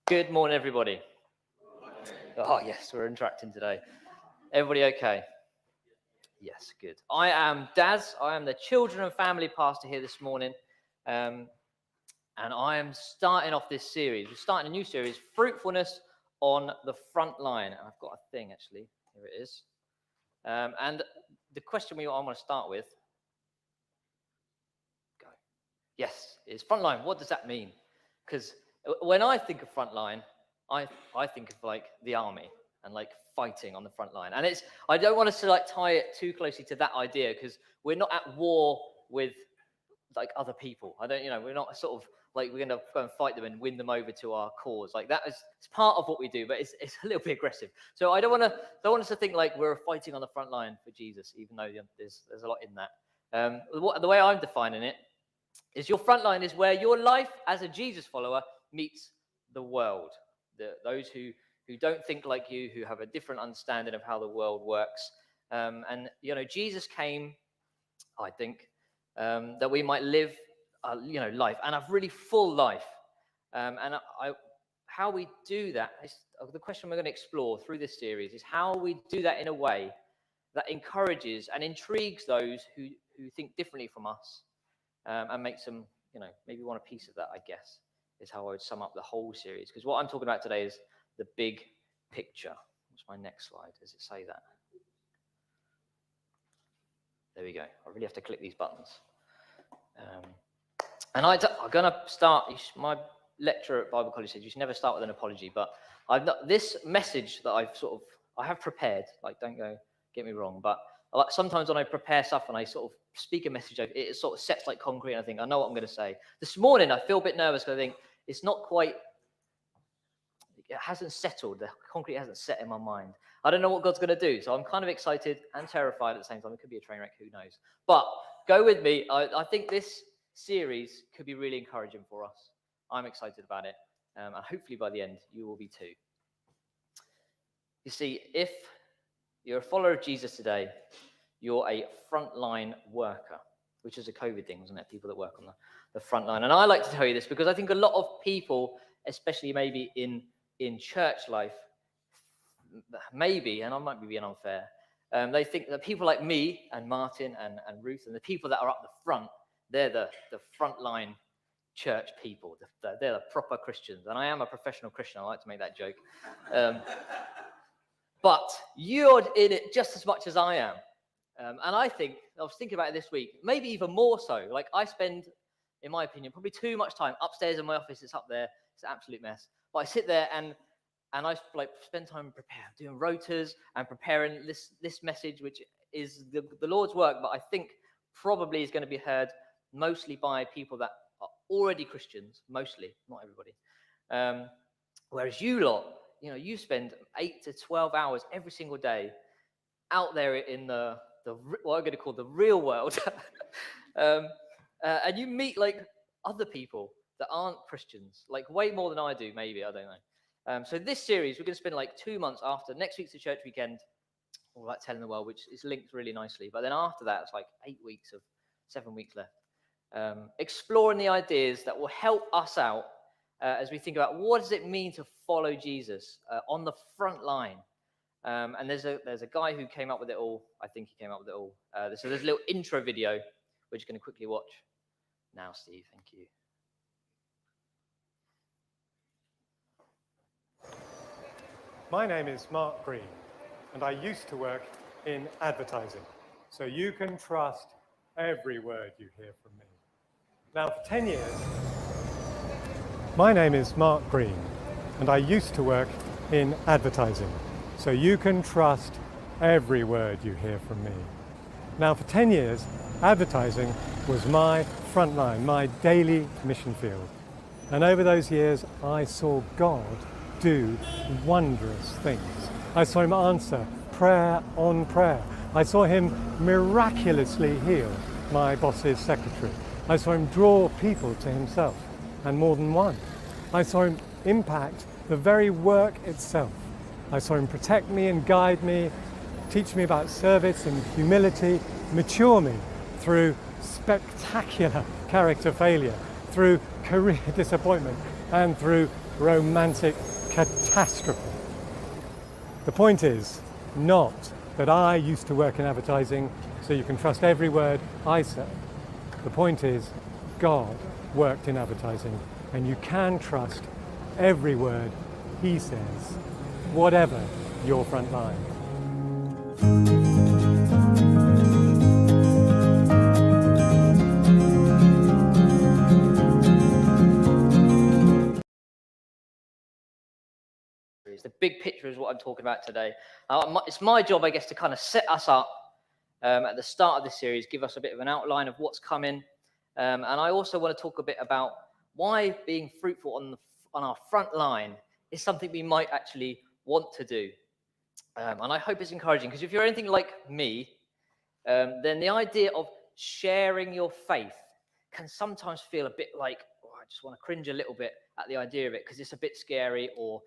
Good morning, everybody. Oh, yes, we're interacting today. Everybody okay? Yes, good. I am Daz. I am the children and family pastor here this morning. And I am starting off this series. We're starting a new series, Fruitfulness on the Frontline. And I've got a thing, actually. Here it is. And the question I want to start with, yes, is Frontline. What does that mean? Because when I think of Frontline, I think of like the army and like fighting on the front line. And I don't want us to like tie it too closely to that idea, because we're not at war with like other people. We're not sort of like we're going to go and fight them and win them over to our cause. Like it's part of what we do, but it's a little bit aggressive. So I don't want us to think like we're fighting on the front line for Jesus, even though there's a lot in that. The way I'm defining it is your front line is where your life as a Jesus follower meets the world. Those who don't think like you, who have a different understanding of how the world works. And Jesus came, I think, that we might live, life, and a really full life. How we do that is the question we're going to explore through this series, is how we do that in a way that encourages and intrigues those who think differently from us, and makes them, maybe want a piece of that, I guess, is how I would sum up the whole series. Because what I'm talking about today is the big picture. What's my next slide? Does it say that? There we go. I really have to click these buttons. And I'm going to start. My lecturer at Bible College said you should never start with an apology. But this message that I have prepared. Like, don't get me wrong. But sometimes when I prepare stuff and I sort of speak a message, it sort of sets like concrete, and I think I know what I'm going to say. This morning I feel a bit nervous because I think it's not quite. It hasn't settled. The concrete hasn't set in my mind. I don't know what God's going to do, so I'm kind of excited and terrified at the same time. It could be a train wreck, who knows? But go with me. I think this series could be really encouraging for us. I'm excited about it, and hopefully by the end you will be too. You see, if you're a follower of Jesus today, you're a frontline worker, which is a COVID thing, isn't it? People that work on the front line. And I like to tell you this because I think a lot of people, especially maybe in church life, maybe, and I might be being unfair, they think that people like me and Martin and Ruth and the people that are up the front, they're the frontline church people. They're the proper Christians. And I am a professional Christian. I like to make that joke. But you're in it just as much as I am. And I was thinking about it this week, maybe even more so. Like, I spend, in my opinion, probably too much time upstairs in my office. It's up there. It's an absolute mess. But I sit there and I like spend time doing rotas and preparing this message, which is the Lord's work, but I think probably is going to be heard mostly by people that are already Christians, mostly, not everybody. Whereas you lot, you spend 8 to 12 hours every single day out there in what I'm going to call the real world. And you meet like other people that aren't Christians, like way more than I do, maybe, I don't know. So this series, we're going to spend like 2 months after. Next week's the church weekend, all that telling the world, which is linked really nicely. But then after that, it's like 7 weeks left. Exploring the ideas that will help us out as we think about what does it mean to follow Jesus on the front line. And there's a guy who came up with it all. I think he came up with it all. So there's a little intro video we're just going to quickly watch now, Steve. Thank you. My name is Mark Green, and I used to work in advertising, so you can trust every word you hear from me. Now, for 10 years... My name is Mark Green, and I used to work in advertising, so you can trust every word you hear from me. Now, for 10 years, advertising was my front line, my daily mission field. And over those years, I saw God do wondrous things. I saw him answer prayer on prayer. I saw him miraculously heal my boss's secretary. I saw him draw people to himself, and more than one. I saw him impact the very work itself. I saw him protect me and guide me, teach me about service and humility, mature me through spectacular character failure, through career disappointment, and through romantic catastrophe. The point is not that I used to work in advertising, so you can trust every word I say. The point is God worked in advertising, and you can trust every word he says, whatever your front line. The big picture is what I'm talking about today. It's my job, I guess, to kind of set us up at the start of this series, give us a bit of an outline of what's coming. And I also want to talk a bit about why being fruitful on our front line is something we might actually want to do. And I hope it's encouraging, because if you're anything like me, then the idea of sharing your faith can sometimes feel a bit like, oh, I just want to cringe a little bit at the idea of it, because it's a bit scary, or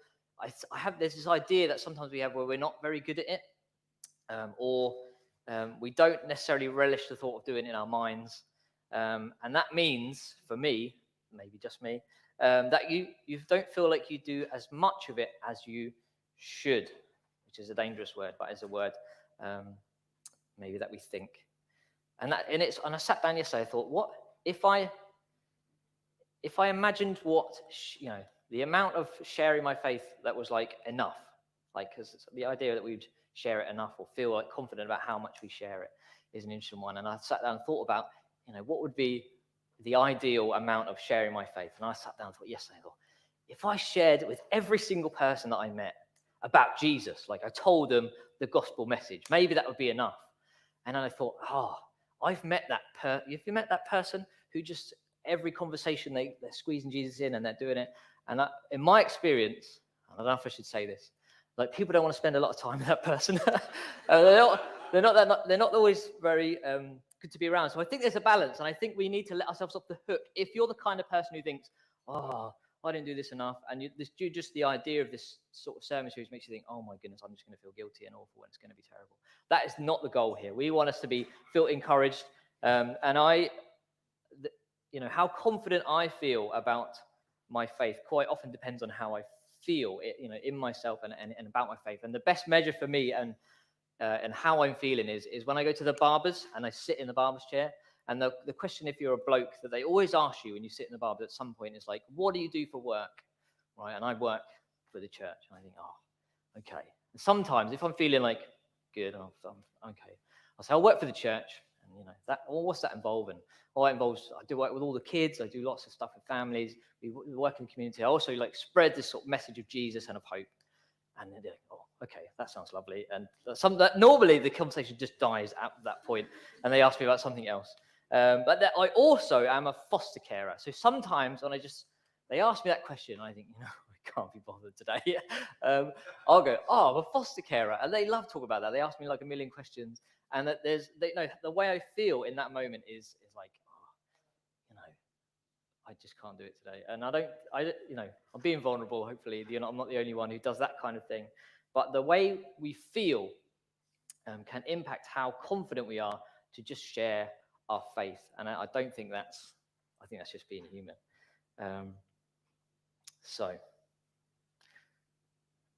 there's this idea that sometimes we have where we're not very good at it, or we don't necessarily relish the thought of doing it in our minds. And that means, for me, maybe just me, that you don't feel like you do as much of it as you should, which is a dangerous word, but is a word maybe that we think. And I sat down yesterday, I thought, what if I imagined what, the amount of sharing my faith that was like enough, like, because the idea that we'd share it enough or feel like confident about how much we share it is an interesting one. And I sat down and thought about, what would be the ideal amount of sharing my faith. And I sat down and thought yesterday, if I shared with every single person that I met about Jesus, like I told them the gospel message, maybe that would be enough. And then I thought, I've met that have you met that person who just every conversation they're squeezing Jesus in and they're doing it? And in my experience, I don't know if I should say this, like, people don't want to spend a lot of time with that person. they're not always very good to be around. So I think there's a balance, and I think we need to let ourselves off the hook. If you're the kind of person who thinks, I didn't do this enough, and just the idea of this sort of sermon series makes you think, oh my goodness, I'm just going to feel guilty and awful, and it's going to be terrible. That is not the goal here. We want us to feel encouraged, and how confident I feel about my faith quite often depends on how I feel it, in myself and about my faith. And the best measure for me and how I'm feeling is when I go to the barbers and I sit in the barber's chair. And the question, if you're a bloke, that they always ask you when you sit in the barber at some point is like, what do you do for work? Right? And I work for the church. And I think, okay. And sometimes if I'm feeling like good, I'm okay, I'll say, I work for the church. And what's that involving? Well, it involves, I do work with all the kids. I do lots of stuff with families. We work in the community. I also spread this sort of message of Jesus and of hope. And they're like, okay, that sounds lovely. And normally the conversation just dies at that point, and they ask me about something else. But I also am a foster carer. So sometimes when they ask me that question, I think, I can't be bothered today. I'll go, I'm a foster carer. And they love talking about that. They ask me like a million questions. And that the way I feel in that moment is like, I just can't do it today. And I'm being vulnerable. Hopefully, I'm not the only one who does that kind of thing. But the way we feel can impact how confident we are to just share our faith. And I think that's just being human. So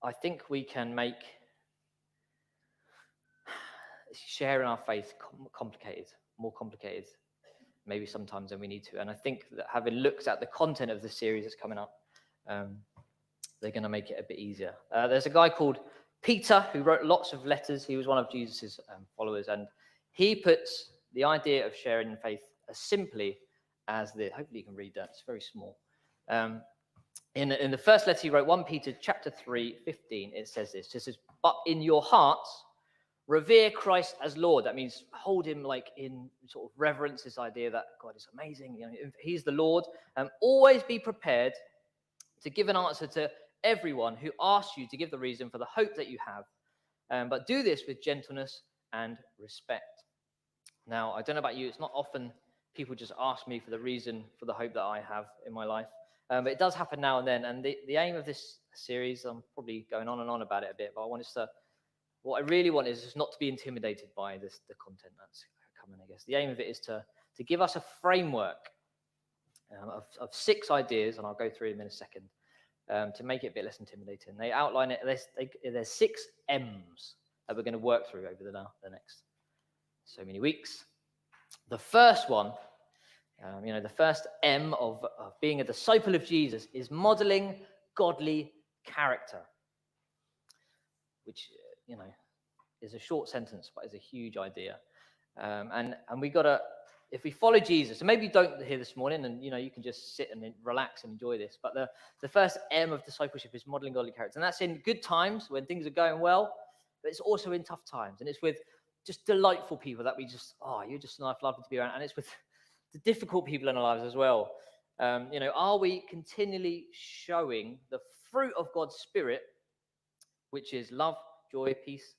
I think we can make sharing our faith more complicated, maybe sometimes than we need to. And I think that having looked at the content of the series that's coming up, they're going to make it a bit easier. There's a guy called Peter who wrote lots of letters. He was one of Jesus's followers, and he puts the idea of sharing in faith as simply as this. Hopefully you can read that. It's very small. In the first letter he wrote, 1 Peter chapter 3:15, it says this. It says, but in your hearts, revere Christ as Lord. That means hold him in sort of reverence, this idea that God is amazing. He's the Lord. Always be prepared to give an answer to everyone who asks you to give the reason for the hope that you have. But do this with gentleness and respect. Now, I don't know about you. It's not often people just ask me for the reason for the hope that I have in my life. But it does happen now and then. And the aim of this series, I'm probably going on and on about it a bit, but what I really want is just not to be intimidated by the content that's coming, I guess. The aim of it is to give us a framework of 6 ideas, and I'll go through them in a second, to make it a bit less intimidating. They outline it. There's 6 M's that we're going to work through over the next so many weeks. The first one, the first M of being a disciple of Jesus is modeling godly character, which, is a short sentence, but is a huge idea. And we got to, if we follow Jesus, and maybe you don't hear this morning, and, you can just sit and relax and enjoy this. But the first M of discipleship is modeling godly character. And that's in good times when things are going well, but it's also in tough times. And it's with just delightful people that we just, you're just lovely to be around. And it's with the difficult people in our lives as well. Are we continually showing the fruit of God's Spirit, which is love, joy, peace,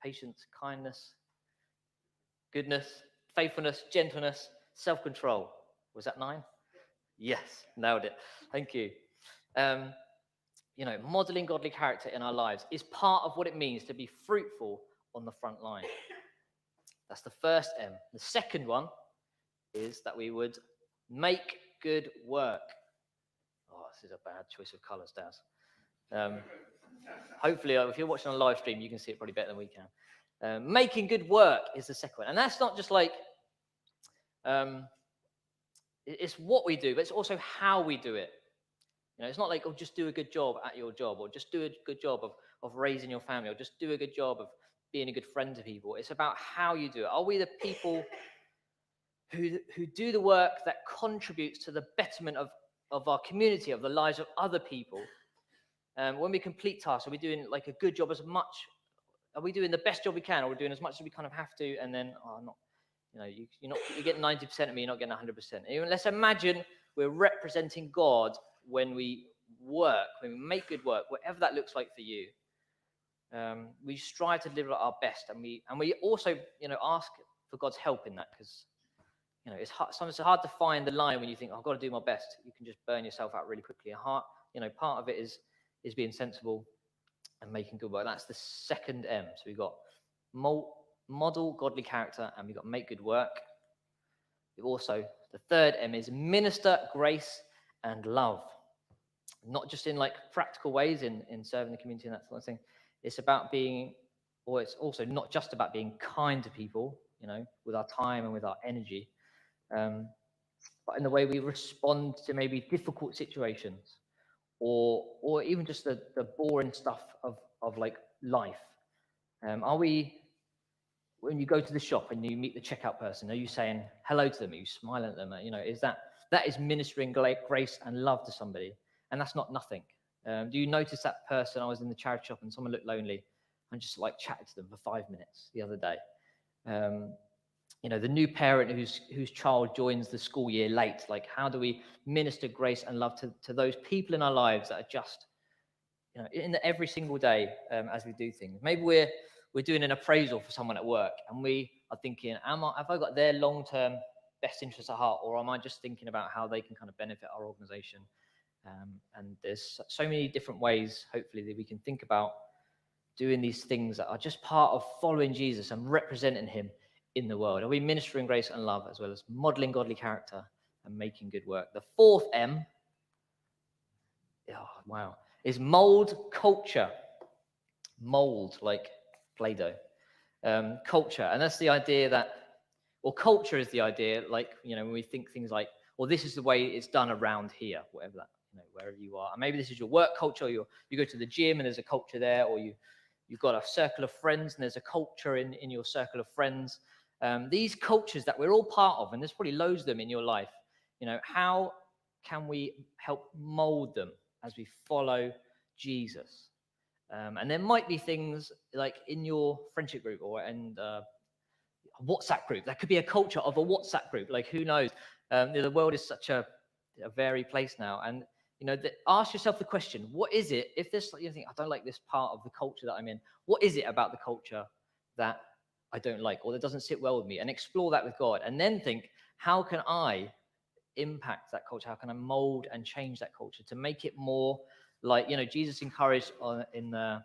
patience, kindness, goodness, faithfulness, gentleness, self-control? Was that 9? Yes, nailed it. Thank you. Modeling godly character in our lives is part of what it means to be fruitful on the front line. That's the first M. The second one is that we would make good work. Oh, this is a bad choice of colours, Daz. Hopefully, if you're watching on a live stream, you can see it probably better than we can. Making good work is the second one. And that's not just like, it's what we do, but it's also how we do it. It's not like, just do a good job at your job, or just do a good job of raising your family, or just do a good job of being a good friend to people. It's about how you do it. Are we the people who do the work that contributes to the betterment of our community, of the lives of other people? When we complete tasks, are we doing like a good job are we doing the best job we can, or are we doing as much as we kind of have to, and then, you're getting 90% of me, you're not getting 100%. Even let's imagine we're representing God when we work, when we make good work, whatever that looks like for you. We strive to deliver our best, and we also, ask for God's help in that, because, it's hard, sometimes it's hard to find the line when you think, I've got to do my best. You can just burn yourself out really quickly. Part of it is being sensible and making good work. That's the second M. So we've got model godly character, and we've got make good work. We've also, the third M is minister grace and love. Not just in like practical ways in serving the community and that sort of thing. It's about it's also not just about being kind to people, with our time and with our energy, but in the way we respond to maybe difficult situations, or even just the boring stuff of like life. Are we, when you go to the shop and you meet the checkout person, are you saying hello to them? Are you smiling at them? Is that is ministering grace and love to somebody? And that's not nothing. Do you notice that person? I was in the charity shop and someone looked lonely, and just like chatted to them for 5 minutes the other day. The new parent whose child joins the school year late, like how do we minister grace and love to those people in our lives that are just, in every single day as we do things. Maybe we're doing an appraisal for someone at work, and we are thinking, have I got their long-term best interests at heart, or am I just thinking about how they can kind of benefit our organization? And there's so many different ways, hopefully, that we can think about doing these things that are just part of following Jesus and representing him in the world. Are we ministering grace and love, as well as modeling godly character and making good work? The fourth M, is mold culture. Mold, like Play-Doh. Culture, and that's the idea that, or culture is the idea, like, when we think things like, well, this is the way it's done around here, whatever that, wherever you are. And maybe this is your work culture, or you go to the gym and there's a culture there, or you've got a circle of friends and there's a culture in your circle of friends. These cultures that we're all part of, and there's probably loads of them in your life, how can we help mold them as we follow Jesus? And there might be things like in your friendship group or a WhatsApp group. That could be a culture of a WhatsApp group. Like, who knows? The world is such a varied place now. And, ask yourself the question, what is it, if this, you think, I don't like this part of the culture that I'm in, what is it about the culture that I don't like, or that doesn't sit well with me? And explore that with God. And then think, how can I impact that culture? How can I mold and change that culture to make it more like, Jesus encouraged in the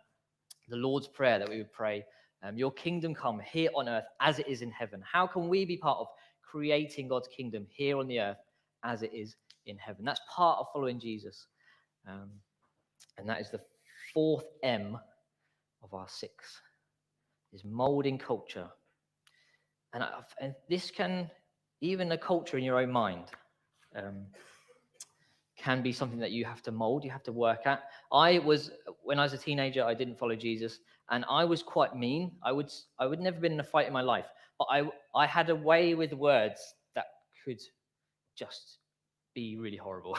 Lord's Prayer that we would pray, your kingdom come here on earth as it is in heaven. How can we be part of creating God's kingdom here on the earth as it is in heaven? That's part of following Jesus. And that is the fourth M of our 6, is molding culture. And this can, even the culture in your own mind, can be something that you have to mold, you have to work at. When I was a teenager, I didn't follow Jesus, and I was quite mean. I would never been in a fight in my life, but I had a way with words that could just be really horrible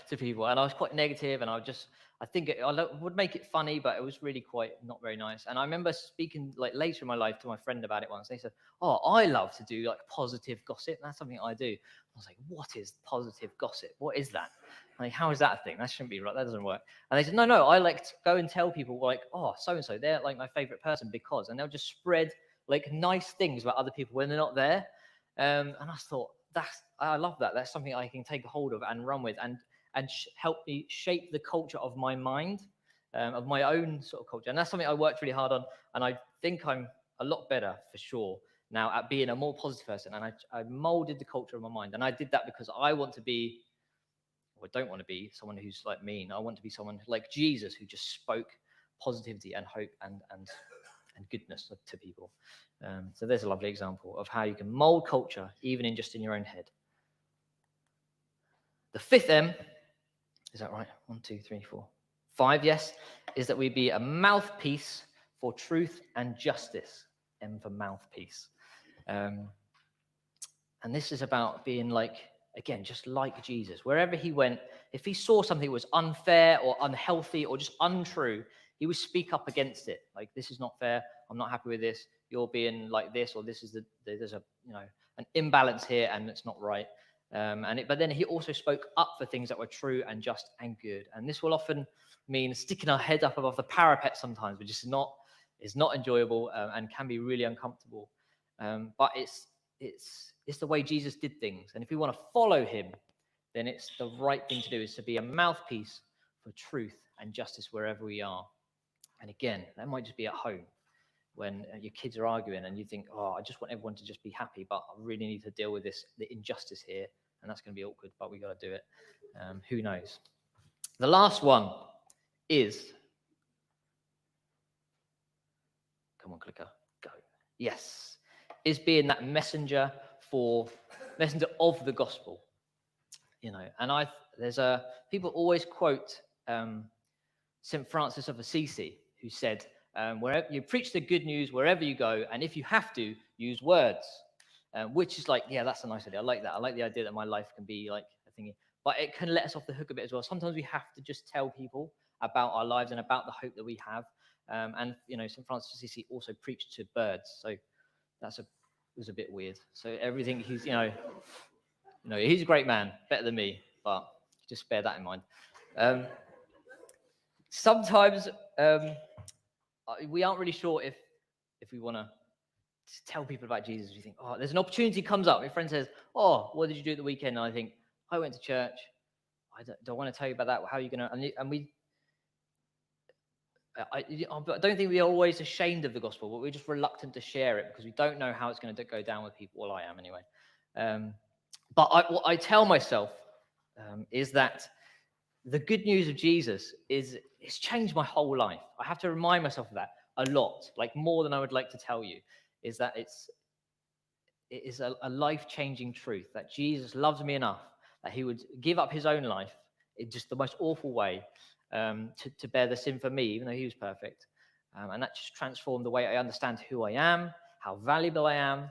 to people, and I was quite negative, and I think I would make it funny, but it was really quite not very nice. And I remember speaking like later in my life to my friend about it once. They said, "Oh, I love to do like positive gossip. That's something I do." I was like, "What is positive gossip? What is that? Like, how is that a thing? That shouldn't be right. That doesn't work." And they said, "No, I like to go and tell people like, oh, so and so, they're like my favorite person because," and they'll just spread like nice things about other people when they're not there. And I thought, I love that. That's something I can take a hold of and run with, and help me shape the culture of my mind, of my own sort of culture. And that's something I worked really hard on, and I think I'm a lot better for sure now at being a more positive person. And I molded the culture of my mind, and I did that because I want to be, or don't want to be, someone who's like mean. I want to be someone like Jesus, who just spoke positivity and hope and goodness to people. So there's a lovely example of how you can mold culture even in your own head. The fifth M, is that right? 1, 2, 3, 4, 5, yes, is that we be a mouthpiece for truth and justice. M for mouthpiece. And this is about being like, again, just like Jesus. Wherever he went, if he saw something that was unfair or unhealthy or just untrue, he would speak up against it. Like, this is not fair. I'm not happy with this. You're being like this, or this is there's a an imbalance here, and it's not right. But then he also spoke up for things that were true and just and good. And this will often mean sticking our head up above the parapet sometimes, which is not enjoyable, and can be really uncomfortable. But it's the way Jesus did things. And if we want to follow him, then it's the right thing to do, is to be a mouthpiece for truth and justice wherever we are. And again, that might just be at home when your kids are arguing and you think, oh, I just want everyone to just be happy, but I really need to deal with the injustice here. And that's going to be awkward, but we got to do it. Who knows? The last one is, come on, clicker, go. Yes, is being that messenger of the gospel. And people always quote St. Francis of Assisi, who said, wherever you preach the good news wherever you go, and if you have to, use words. Which is like, yeah, that's a nice idea. I like that. I like the idea that my life can be like a thingy, but it can let us off the hook a bit as well. Sometimes we have to just tell people about our lives and about the hope that we have. And St. Francis of Assisi also preached to birds, so was a bit weird. So everything he's he's a great man, better than me, but just bear that in mind. Sometimes we aren't really sure if we want to tell people about Jesus. We think, oh, there's an opportunity comes up. My friend says, oh, what did you do at the weekend? And I think, I went to church. I don't want to tell you about that. How are you going to? And I don't think we're always ashamed of the gospel, but we're just reluctant to share it because we don't know how it's going to go down with people. Well, I am anyway. But what I tell myself is that the good news of Jesus it's changed my whole life. I have to remind myself of that a lot, like more than I would like to tell you, is that it is a life-changing truth that Jesus loves me enough that he would give up his own life in just the most awful way to bear the sin for me, even though he was perfect. And that just transformed the way I understand who I am, how valuable I am.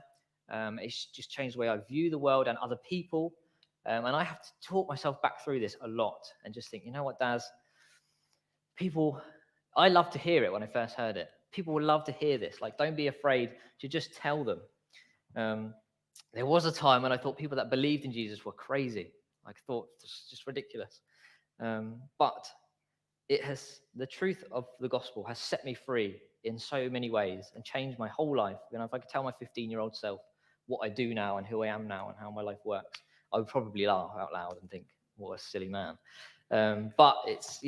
It's just changed the way I view the world and other people. And I have to talk myself back through this a lot and just think, you know what, Daz? I love to hear it when I first heard it. People will love to hear this. Like, don't be afraid to just tell them. There was a time when I thought people that believed in Jesus were crazy. I thought it's just ridiculous. But the truth of the gospel has set me free in so many ways and changed my whole life. If I could tell my 15-year-old self what I do now and who I am now and how my life works, I would probably laugh out loud and think, what a silly man. But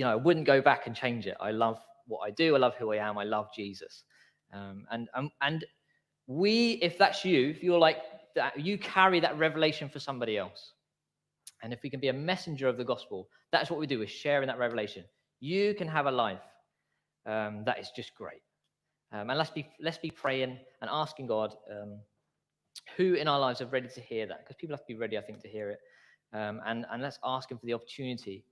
I wouldn't go back and change it. I love what I do. I love who I am. I love Jesus. And if that's you, if you're like that, you carry that revelation for somebody else. And if we can be a messenger of the gospel, that's what we do, is sharing that revelation. You can have a life that is just great. And let's be praying and asking God who in our lives are ready to hear that, because people have to be ready, I think, to hear it. And let's ask him for the opportunity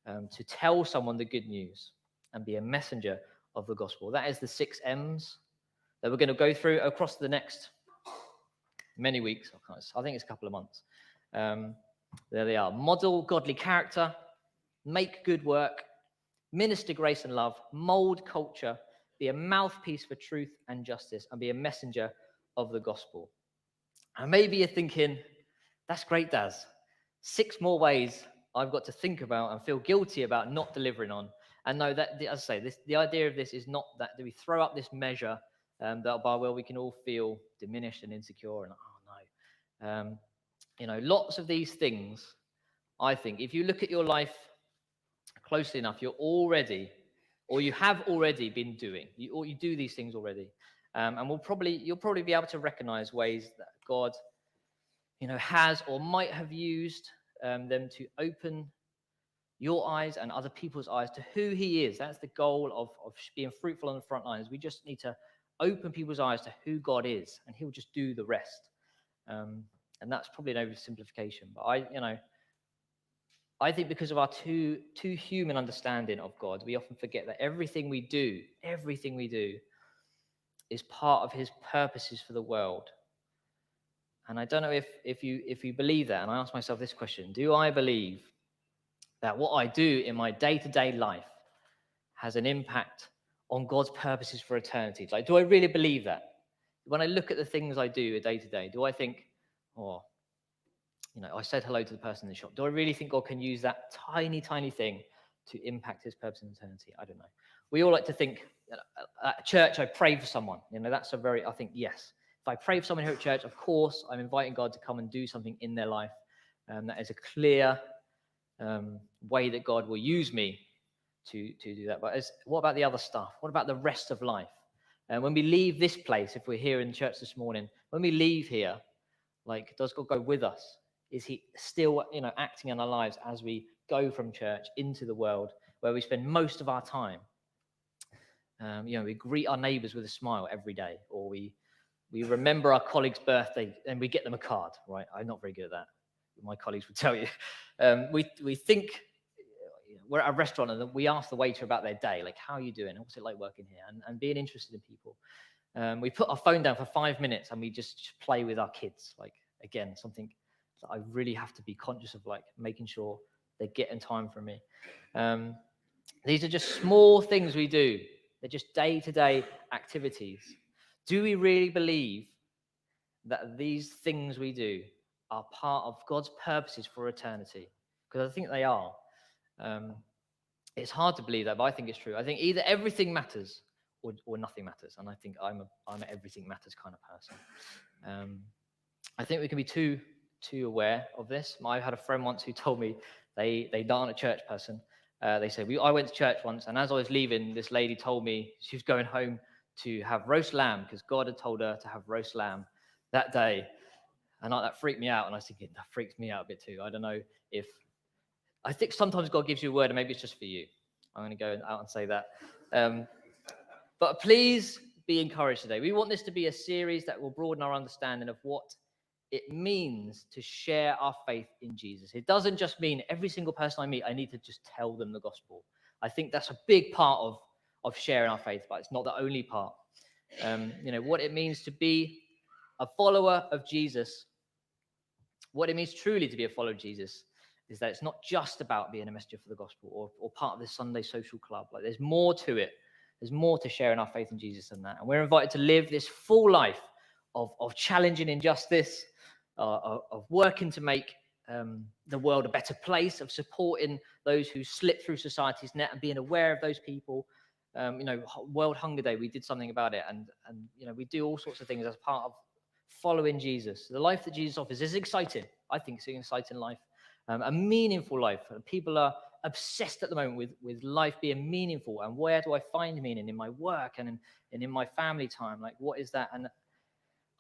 to tell someone the good news and be a messenger of the gospel. That is the 6 M's that we're going to go through across the next many weeks. I think it's a couple of months. There they are. Model godly character, make good work, minister grace and love, mold culture, be a mouthpiece for truth and justice, and be a messenger of the gospel. And maybe you're thinking, that's great, Daz. 6 more ways I've got to think about and feel guilty about not delivering on. And no, that, as I say, the idea of this is not that we throw up this measure that by well we can all feel diminished and insecure and oh no. Lots of these things, I think, if you look at your life closely enough, you're already, or you have already been doing, you do these things already. And you'll probably be able to recognize ways that God, has or might have used them to open your eyes and other people's eyes to who he is. That's the goal of being fruitful on the front lines. We just need to open people's eyes to who God is, and he'll just do the rest. And that's probably an oversimplification, but I think because of our too human understanding of God, we often forget that everything we do is part of his purposes for the world. And I don't know if you believe that. And I ask myself this question: do I believe that what I do in my day-to-day life has an impact on God's purposes for eternity? Like, do I really believe that? When I look at the things I do day to day, do I think, I said hello to the person in the shop. Do I really think God can use that tiny, tiny thing to impact his purpose in eternity? I don't know. We all like to think, at church, I pray for someone. That's I think, yes. If I pray for someone here at church, of course, I'm inviting God to come and do something in their life. That is a clear way that God will use me to do that. But what about the other stuff? What about the rest of life? And when we leave this place, if we're here in church this morning, when we leave here, does God go with us? Is he still, acting in our lives as we go from church into the world where we spend most of our time? We greet our neighbors with a smile every day, or we remember our colleague's birthday and we get them a card, right? I'm not very good at that. My colleagues would tell you. We think we're at a restaurant and we ask the waiter about their day, like, how are you doing? What's it like working here? And being interested in people. We put our phone down for 5 minutes and we just play with our kids. Again, something that I really have to be conscious of, making sure they're getting time from me. These are just small things we do. They're just day-to-day activities. Do we really believe that these things we do are part of God's purposes for eternity? Because I think they are. It's hard to believe that, but I think it's true. I think either everything matters or nothing matters, and I think I'm an everything matters kind of person. I think we can be too aware of this. I had a friend once who told me they aren't a church person. They said, I went to church once, and as I was leaving, this lady told me she was going home to have roast lamb because God had told her to have roast lamb that day. And that freaked me out. And I was thinking, that freaks me out a bit too. I don't know I think sometimes God gives you a word and maybe it's just for you. I'm going to go out and say that. But please be encouraged today. We want this to be a series that will broaden our understanding of what it means to share our faith in Jesus. It doesn't just mean every single person I meet, I need to just tell them the gospel. I think that's a big part of sharing our faith, but it's not the only part. What it means to be a follower of Jesus, what it means truly to be a follower of Jesus, is that it's not just about being a messenger for the gospel or part of the Sunday social club. There's more to it. There's more to sharing our faith in Jesus than that. And we're invited to live this full life of challenging injustice, of working to make the world a better place, of supporting those who slip through society's net and being aware of those people. World Hunger Day, we did something about it. And we do all sorts of things as part of following Jesus. The life that Jesus offers is exciting. I think it's an exciting life. A meaningful life. People are obsessed at the moment with life being meaningful, and where do I find meaning in my work and in my family time? What is that? And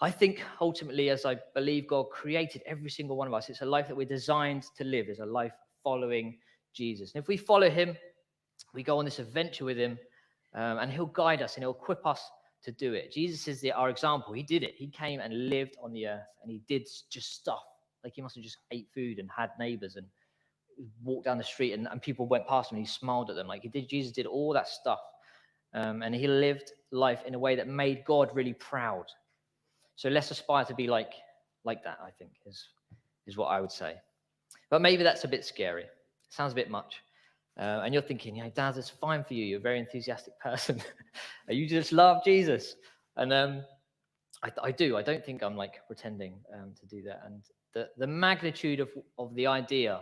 I think ultimately, as I believe God created every single one of us, it's a life that we're designed to live. It's a life following Jesus. And if we follow him, We go on this adventure with him, and he'll guide us and he'll equip us to do it. Jesus is our example. He did it. He came and lived on the earth, and he did just stuff. Like, he must have just ate food and had neighbors and walked down the street, and people went past him and he smiled at them. Like, Jesus did all that stuff. And he lived life in a way that made God really proud. So let's aspire to be like that, I think, is what I would say. But maybe that's a bit scary. It sounds a bit much. And you're thinking, Dad, that's fine for you. You're a very enthusiastic person. You just love Jesus. And I do. I don't think I'm like pretending to do that. And the magnitude of the idea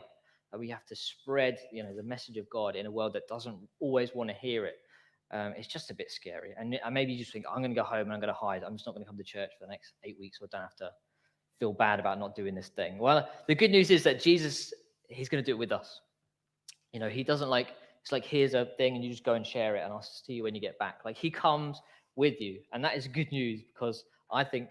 that we have to spread, the message of God in a world that doesn't always want to hear it, it's just a bit scary. And maybe you just think, I'm going to go home and I'm going to hide. I'm just not going to come to church for the next 8 weeks, so I don't have to feel bad about not doing this thing. Well, the good news is that Jesus, he's going to do it with us. He doesn't it's like, here's a thing and you just go and share it and I'll see you when you get back. Like, he comes with you. And that is good news, because I think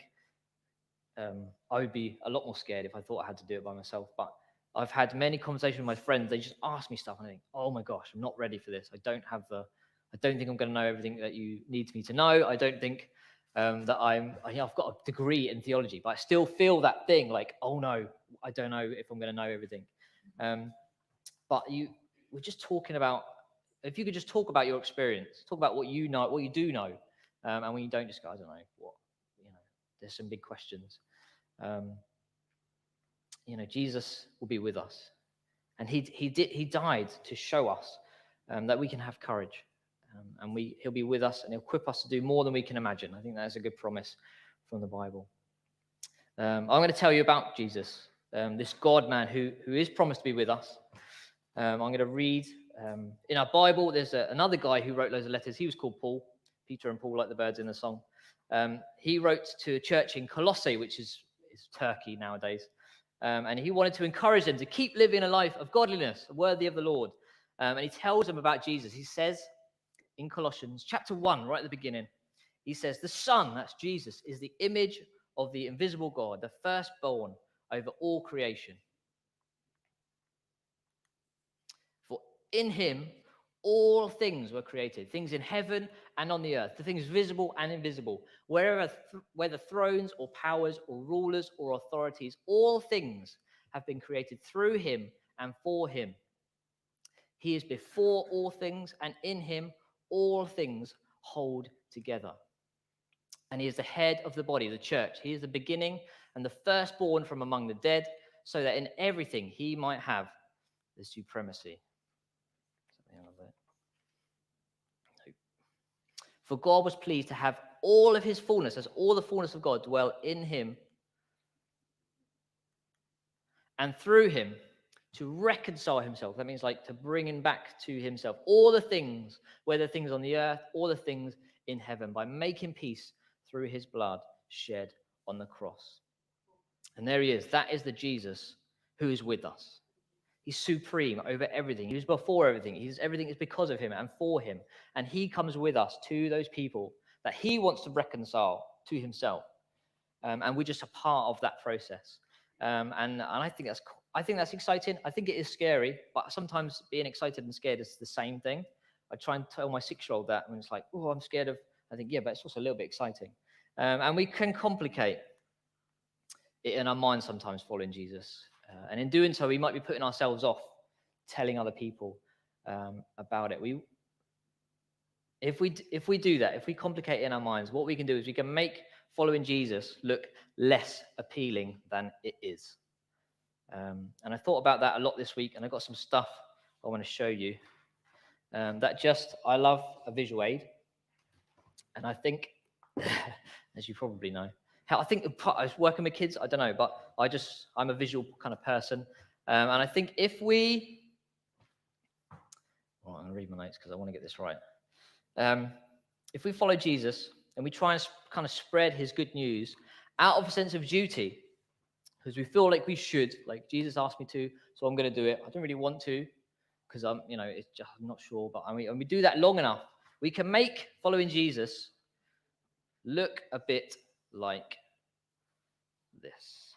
I would be a lot more scared if I thought I had to do it by myself. But I've had many conversations with my friends. They just ask me stuff and I think, oh my gosh, I'm not ready for this. I don't think I'm going to know everything that you need me to know. I don't think that I've got a degree in theology, but I still feel that thing like, oh no, I don't know if I'm going to know everything. But we're just talking about, if you could just talk about your experience, talk about what you know, what you do know, and when you don't, just go, I don't know what, there's some big questions. Jesus will be with us, and he died to show us that we can have courage, and he'll be with us and he'll equip us to do more than we can imagine. I think that's a good promise from the Bible. I'm going to tell you about Jesus, this God man who is promised to be with us. I'm going to read in our Bible. There's another guy who wrote loads of letters. He was called Paul, Peter and Paul, like the birds in the song. He wrote to a church in Colossae, which is Turkey nowadays. And he wanted to encourage them to keep living a life of godliness, worthy of the Lord. And he tells them about Jesus. He says in Colossians chapter 1, right at the beginning, he says, the Son, that's Jesus, is the image of the invisible God, the firstborn over all creation. For in him all things were created, things in heaven and on the earth, the things visible and invisible, whether thrones or powers or rulers or authorities, all things have been created through him and for him. He is before all things, and in him all things hold together. And he is the head of the body, the church. He is the beginning and the firstborn from among the dead, so that in everything he might have the supremacy. For God was pleased to have all of his fullness, as all the fullness of God, dwell in him, and through him to reconcile himself. That means like to bring him back to himself. All the things, whether things on the earth or the things in heaven, by making peace through his blood shed on the cross. And there he is. That is the Jesus who is with us. He's supreme over everything. He was before everything. Everything is because of him and for him. And he comes with us to those people that he wants to reconcile to himself. And we're just a part of that process. And I think that's exciting. I think it is scary, but sometimes being excited and scared is the same thing. I try and tell my 6-year-old that when it's like, oh, I'm scared of, I think, yeah, but it's also a little bit exciting. And we can complicate it in our minds sometimes following Jesus. And in doing so, we might be putting ourselves off telling other people about it. If we do that, if we complicate it in our minds, what we can do is we can make following Jesus look less appealing than it is. And I thought about that a lot this week, and I got some stuff I want to show you. I love a visual aid. And I think, as you probably know, I was working with kids, I don't know, but I'm a visual kind of person. And I think I'm going to read my notes because I want to get this right. If we follow Jesus and we try and kind of spread his good news out of a sense of duty, because we feel like we should, like Jesus asked me to, so I'm going to do it. I don't really want to because I'm not sure, but and we do that long enough, we can make following Jesus look a bit like this.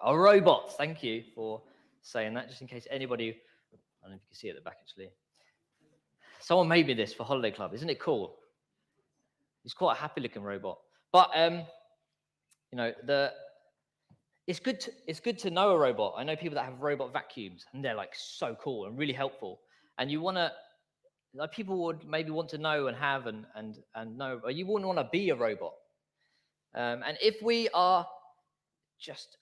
A robot. Thank you for saying that, just in case anybody, I don't know if you can see it at the back actually. Someone made me this for Holiday Club. Isn't it cool? He's quite a happy-looking robot. But it's good to know a robot. I know people that have robot vacuums, and they're like so cool and really helpful. And you want to, like, people would maybe want to know and have and know, but you wouldn't want to be a robot. And if we are just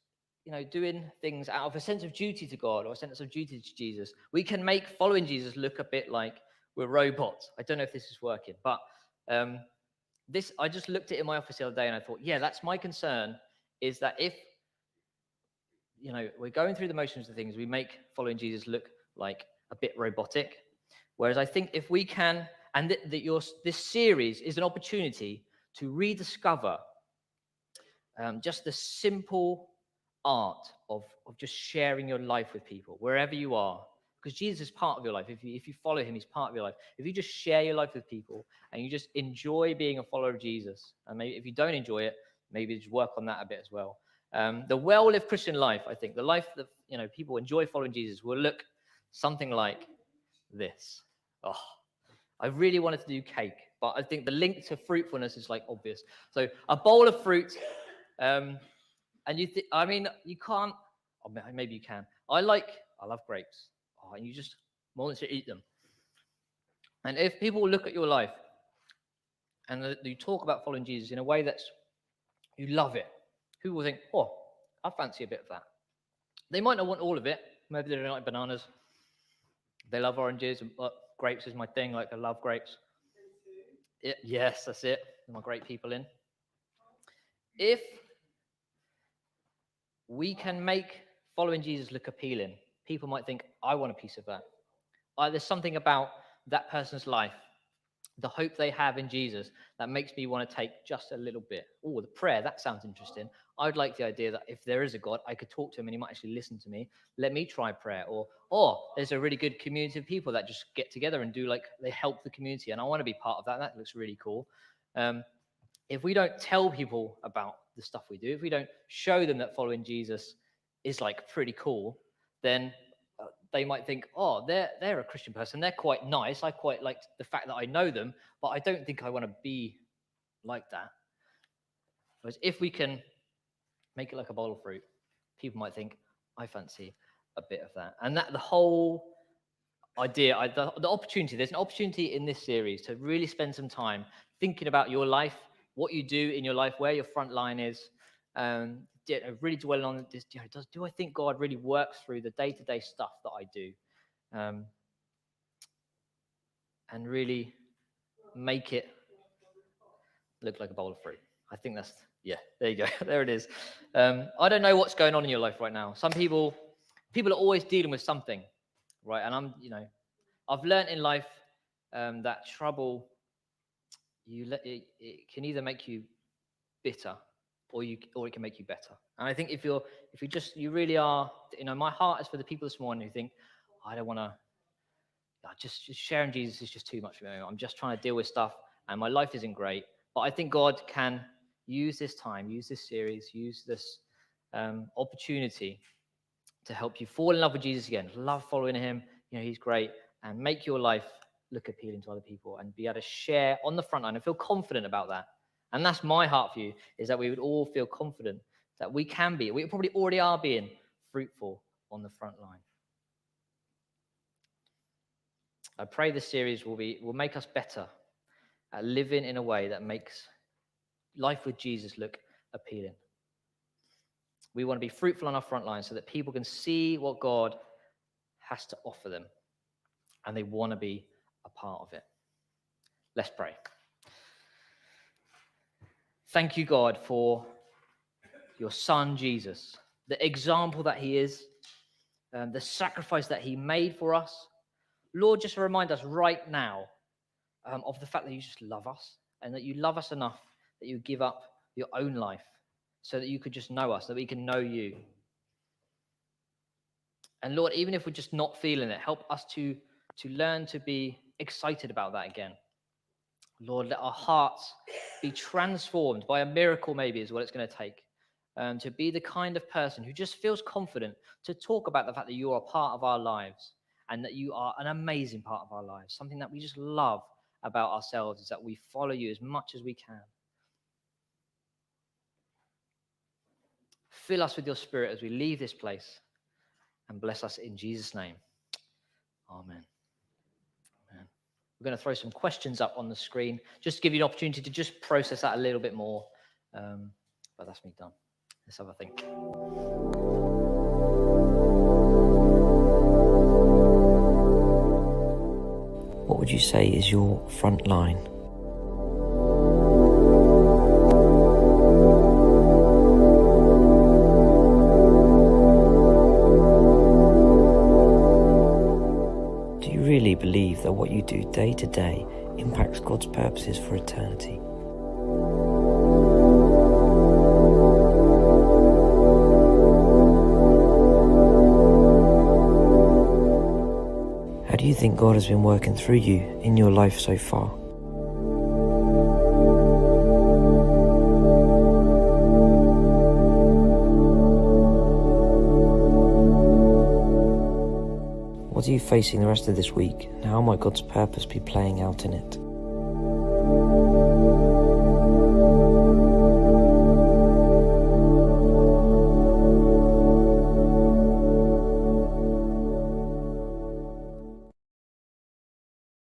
doing things out of a sense of duty to God or a sense of duty to Jesus, we can make following Jesus look a bit like we're robots. I don't know if this is working, but I just looked at it in my office the other day and I thought, yeah, that's my concern, is that if we're going through the motions of things, we make following Jesus look like a bit robotic. Whereas I think if we can, and this series is an opportunity to rediscover just the simple art of just sharing your life with people wherever you are, because Jesus is part of your life. If you follow him, he's part of your life. If you just share your life with people and you just enjoy being a follower of Jesus, and maybe if you don't enjoy it, maybe just work on that a bit as well. The well-lived Christian life, I think, the life that people enjoy following Jesus, will look something like this. Oh, I really wanted to do cake, but I think the link to fruitfulness is like obvious. So a bowl of fruit. And you can't, or maybe you can. I love grapes. Oh, and you just want to eat them. And if people look at your life and you talk about following Jesus in a way that's, you love it, who will think, oh, I fancy a bit of that. They might not want all of it. Maybe they don't like bananas. They love oranges, and grapes is my thing. Like, I love grapes. Yes, that's it. My great people in. If we can make following Jesus look appealing, people might think, I want a piece of that. There's something about that person's life, the hope they have in Jesus, that makes me want to take just a little bit. Oh, the prayer, that sounds interesting. I would like the idea that if there is a God, I could talk to him and he might actually listen to me. Let me try prayer. Or there's a really good community of people that just get together and do, like, they help the community, and I want to be part of that. That looks really cool. If we don't tell people about the stuff we do, if we don't show them that following Jesus is like pretty cool, then they might think, oh, they're a Christian person. They're quite nice. I quite like the fact that I know them, but I don't think I want to be like that. Whereas if we can make it like a bowl of fruit, people might think, I fancy a bit of that. And that the whole idea, the opportunity, there's an opportunity in this series to really spend some time thinking about your life, what you do in your life, where your front line is, really dwelling on this. Do I think God really works through the day-to-day stuff that I do, and really make it look like a bowl of fruit? I think that's, yeah, there you go. There it is. I don't know what's going on in your life right now. Some people are always dealing with something, right? And I've learned in life that trouble, it can either make you bitter or it can make you better. And I think if you really are, my heart is for the people this morning who think, I don't want to, just sharing Jesus is just too much for me. I'm just trying to deal with stuff and my life isn't great. But I think God can use this time, use this series, use this opportunity to help you fall in love with Jesus again, love following him. He's great, and make your life look appealing to other people and be able to share on the front line and feel confident about that. And that's my heart for you, is that we would all feel confident that we probably already are being fruitful on the front line. I pray this series will make us better at living in a way that makes life with Jesus look appealing. We want to be fruitful on our front line so that people can see what God has to offer them, and they want to be a part of it. Let's pray. Thank you, God, for your son, Jesus, the example that he is, the sacrifice that he made for us. Lord, just remind us right now of the fact that you just love us, and that you love us enough that you give up your own life so that you could just know us, that we can know you. And Lord, even if we're just not feeling it, help us to learn to be excited about that again. Lord, let our hearts be transformed by a miracle, maybe is what it's going to take, to be the kind of person who just feels confident to talk about the fact that you are a part of our lives and that you are an amazing part of our lives. Something that we just love about ourselves is that we follow you as much as we can. Fill us with your Spirit as we leave this place, and bless us in Jesus' name. Amen. Amen. We're going to throw some questions up on the screen, just to give you an opportunity to just process that a little bit more. But that's me done. Let's have a think. What would you say is your front line? Do you really believe that what you do day to day impacts God's purposes for eternity? How do you think God has been working through you in your life so far? What are you facing the rest of this week, and how might God's purpose be playing out in it?